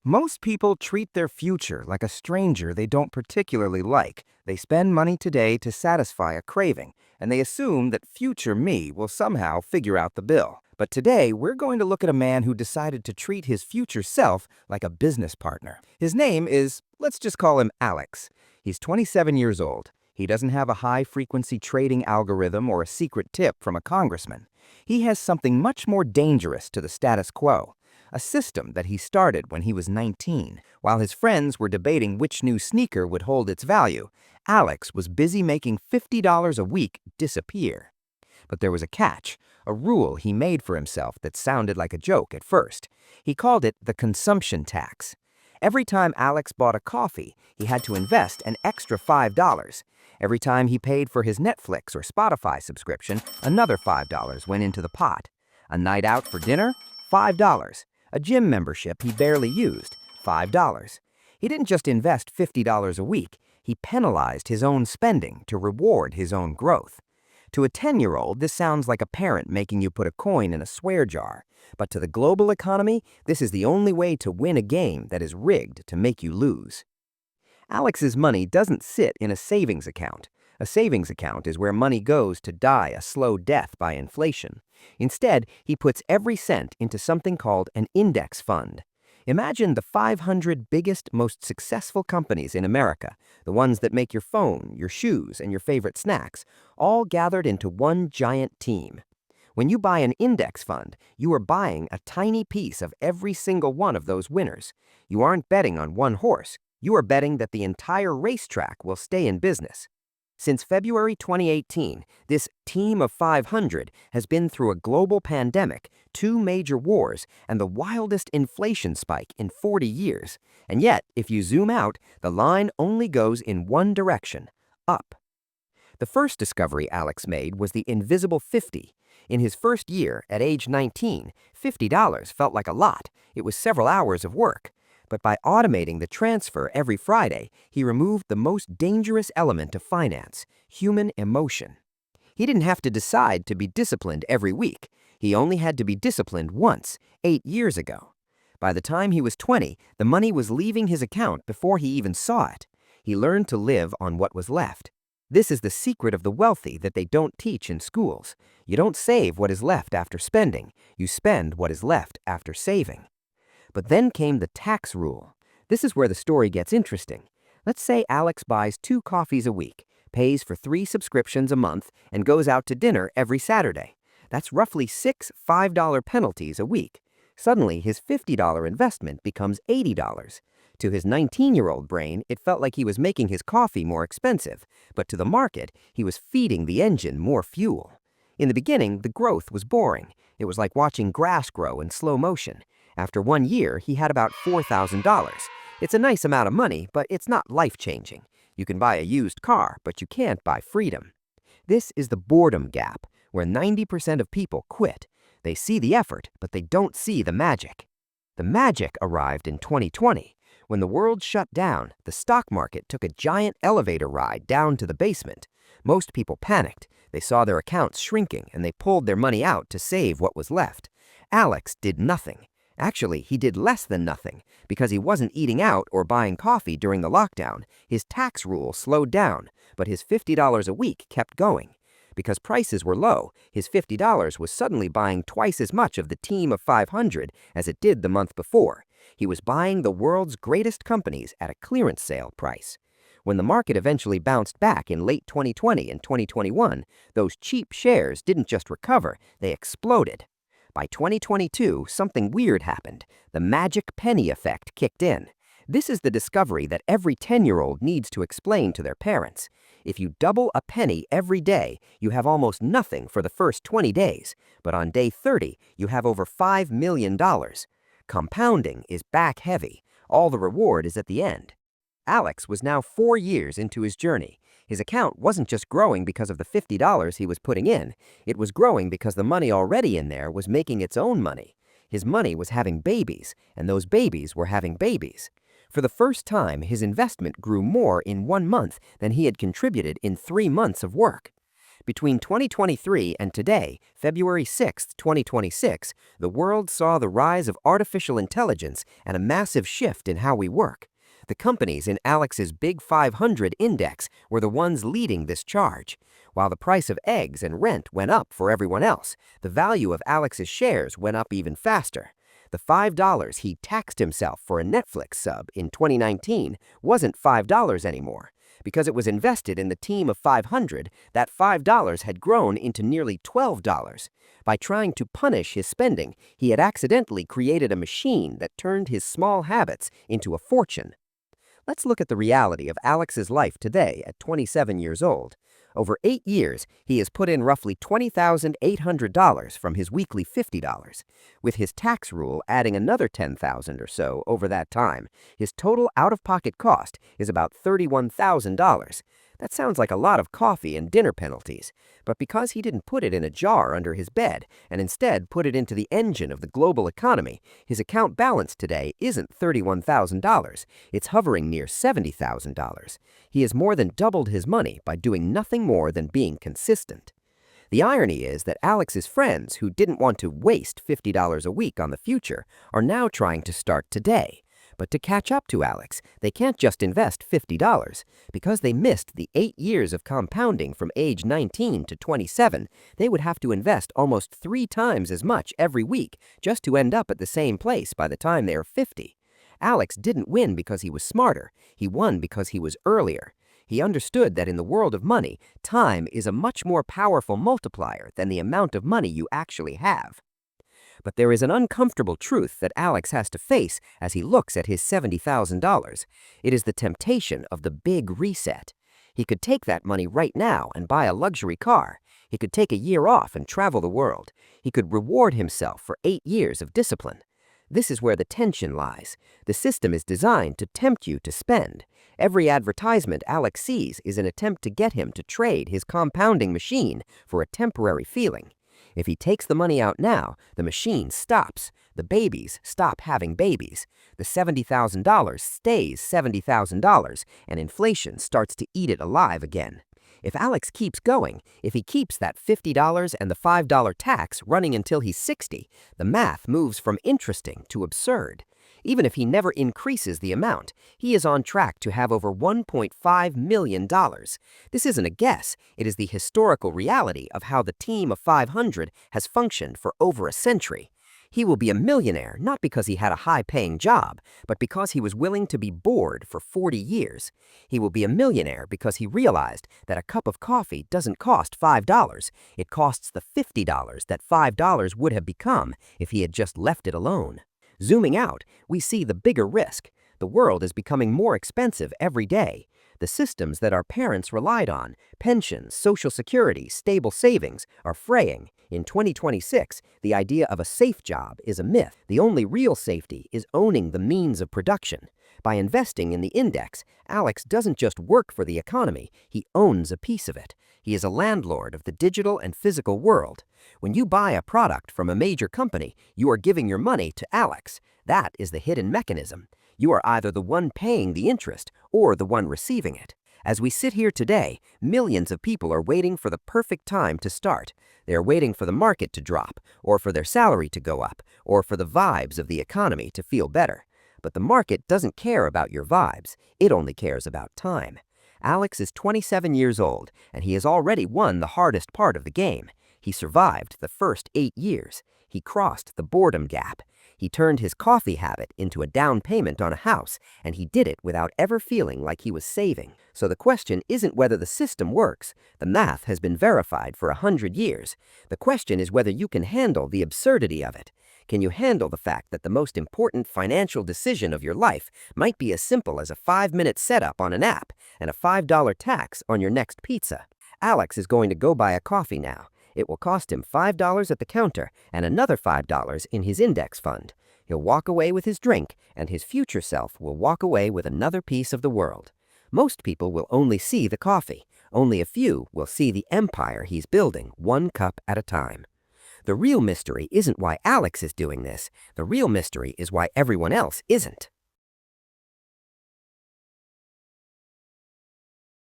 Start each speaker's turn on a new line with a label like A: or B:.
A: Most people treat their future like a stranger they don't particularly like. They spend money today to satisfy a craving, and they assume that future me will somehow figure out the bill. But today, we're going to look at a man who decided to treat his future self like a business partner. His name is, let's just call him Alex. He's 27 years old. He doesn't have a high-frequency trading algorithm or a secret tip from a congressman. He has something much more dangerous to the status quo. A system that he started when he was 19. While his friends were debating which new sneaker would hold its value, Alex was busy making $50 a week disappear. But there was a catch, a rule he made for himself that sounded like a joke at first. He called it the consumption tax. Every time Alex bought a coffee, he had to invest an extra $5. Every time he paid for his Netflix or Spotify subscription, another $5 went into the pot. A night out for dinner? $5. A gym membership he barely used, $5. He didn't just invest $50 a week, he penalized his own spending to reward his own growth. To a 10-year-old, this sounds like a parent making you put a coin in a swear jar. But to the global economy, this is the only way to win a game that is rigged to make you lose. Alex's money doesn't sit in a savings account. A savings account is where money goes to die a slow death by inflation. Instead, he puts every cent into something called an index fund. Imagine the 500 biggest, most successful companies in America, the ones that make your phone, your shoes, and your favorite snacks, all gathered into one giant team. When you buy an index fund, you are buying a tiny piece of every single one of those winners. You aren't betting on one horse. You are betting that the entire racetrack will stay in business. Since February 2018, this team of 500 has been through a global pandemic, 2 major wars, and the wildest inflation spike in 40 years. And yet, if you zoom out, the line only goes in one direction, up. The first discovery Alex made was the invisible 50. In his first year, at age 19, $50 felt like a lot. It was several hours of work. But by automating the transfer every Friday, he removed the most dangerous element of finance, human emotion. He didn't have to decide to be disciplined every week. He only had to be disciplined once, 8 years ago. By the time he was 20, the money was leaving his account before he even saw it. He learned to live on what was left. This is the secret of the wealthy that they don't teach in schools. You don't save what is left after spending. You spend what is left after saving. But then came the tax rule. This is where the story gets interesting. Let's say Alex buys 2 coffees a week, pays for 3 subscriptions a month, and goes out to dinner every Saturday. That's roughly 6 $5 penalties a week. Suddenly, his $50 investment becomes $80. To his 19-year-old brain, it felt like he was making his coffee more expensive, but to the market, he was feeding the engine more fuel. In the beginning, the growth was boring. It was like watching grass grow in slow motion. After 1 year, he had about $4,000. It's a nice amount of money, but it's not life-changing. You can buy a used car, but you can't buy freedom. This is the boredom gap, where 90% of people quit. They see the effort, but they don't see the magic. The magic arrived in 2020. When the world shut down, the stock market took a giant elevator ride down to the basement. Most people panicked. They saw their accounts shrinking, and they pulled their money out to save what was left. Alex did nothing. Actually, he did less than nothing. Because he wasn't eating out or buying coffee during the lockdown, his tax rule slowed down, but his $50 a week kept going. Because prices were low, his $50 was suddenly buying twice as much of the team of 500 as it did the month before. He was buying the world's greatest companies at a clearance sale price. When the market eventually bounced back in late 2020 and 2021, those cheap shares didn't just recover, they exploded. By 2022, something weird happened. The magic penny effect kicked in. This is the discovery that every 10-year-old needs to explain to their parents. If you double a penny every day, you have almost nothing for the first 20 days. But on day 30, you have over $5 million. Compounding is back heavy. All the reward is at the end. Alex was now 4 years into his journey. His account wasn't just growing because of the $50 he was putting in. It was growing because the money already in there was making its own money. His money was having babies, and those babies were having babies. For the first time, his investment grew more in 1 month than he had contributed in 3 months of work. Between 2023 and today, February 6, 2026, the world saw the rise of artificial intelligence and a massive shift in how we work. The companies in Alex's Big 500 index were the ones leading this charge. While the price of eggs and rent went up for everyone else, the value of Alex's shares went up even faster. The $5 he taxed himself for a Netflix sub in 2019 wasn't $5 anymore. Because it was invested in the team of 500, that $5 had grown into nearly $12. By trying to punish his spending, he had accidentally created a machine that turned his small habits into a fortune. Let's look at the reality of Alex's life today at 27 years old. Over 8 years, he has put in roughly $20,800 from his weekly $50. With his tax rule adding another $10,000 or so over that time, his total out-of-pocket cost is about $31,000. That sounds like a lot of coffee and dinner penalties, but because he didn't put it in a jar under his bed and instead put it into the engine of the global economy, his account balance today isn't $31,000. It's hovering near $70,000. He has more than doubled his money by doing nothing more than being consistent. The irony is that Alex's friends who didn't want to waste $50 a week on the future are now trying to start today. But to catch up to Alex, they can't just invest $50. Because they missed the 8 years of compounding from age 19 to 27, they would have to invest almost 3 times as much every week just to end up at the same place by the time they are 50. Alex didn't win because he was smarter. He won because he was earlier. He understood that in the world of money, time is a much more powerful multiplier than the amount of money you actually have. But there is an uncomfortable truth that Alex has to face as he looks at his $70,000. It is the temptation of the big reset. He could take that money right now and buy a luxury car. He could take a year off and travel the world. He could reward himself for 8 years of discipline. This is where the tension lies. The system is designed to tempt you to spend. Every advertisement Alex sees is an attempt to get him to trade his compounding machine for a temporary feeling. If he takes the money out now, the machine stops. The babies stop having babies. The $70,000 stays $70,000, and inflation starts to eat it alive again. If Alex keeps going, if he keeps that $50 and the $5 tax running until he's 60, the math moves from interesting to absurd. Even if he never increases the amount, he is on track to have over $1.5 million. This isn't a guess, it is the historical reality of how the team of 500 has functioned for over a century. He will be a millionaire not because he had a high-paying job, but because he was willing to be bored for 40 years. He will be a millionaire because he realized that a cup of coffee doesn't cost $5. It costs the $50 that $5 would have become if he had just left it alone. Zooming out, we see the bigger risk. The world is becoming more expensive every day. The systems that our parents relied on, pensions, Social Security, stable savings, are fraying. In 2026, the idea of a safe job is a myth. The only real safety is owning the means of production. By investing in the index, Alex doesn't just work for the economy, he owns a piece of it. He is a landlord of the digital and physical world. When you buy a product from a major company, you are giving your money to Alex. That is the hidden mechanism. You are either the one paying the interest or the one receiving it. As we sit here today, millions of people are waiting for the perfect time to start. They are waiting for the market to drop, or for their salary to go up, or for the vibes of the economy to feel better. But the market doesn't care about your vibes. It only cares about time. Alex is 27 years old, and he has already won the hardest part of the game. He survived the first 8 years. He crossed the boredom gap. He turned his coffee habit into a down payment on a house, and he did it without ever feeling like he was saving. So the question isn't whether the system works. The math has been verified for 100 years. The question is whether you can handle the absurdity of it. Can you handle the fact that the most important financial decision of your life might be as simple as a 5-minute setup on an app and a $5 tax on your next pizza? Alex is going to go buy a coffee now. It will cost him $5 at the counter and another $5 in his index fund. He'll walk away with his drink, and his future self will walk away with another piece of the world. Most people will only see the coffee. Only a few will see the empire he's building, one cup at a time. The real mystery isn't why Alex is doing this. The real mystery is why everyone else isn't.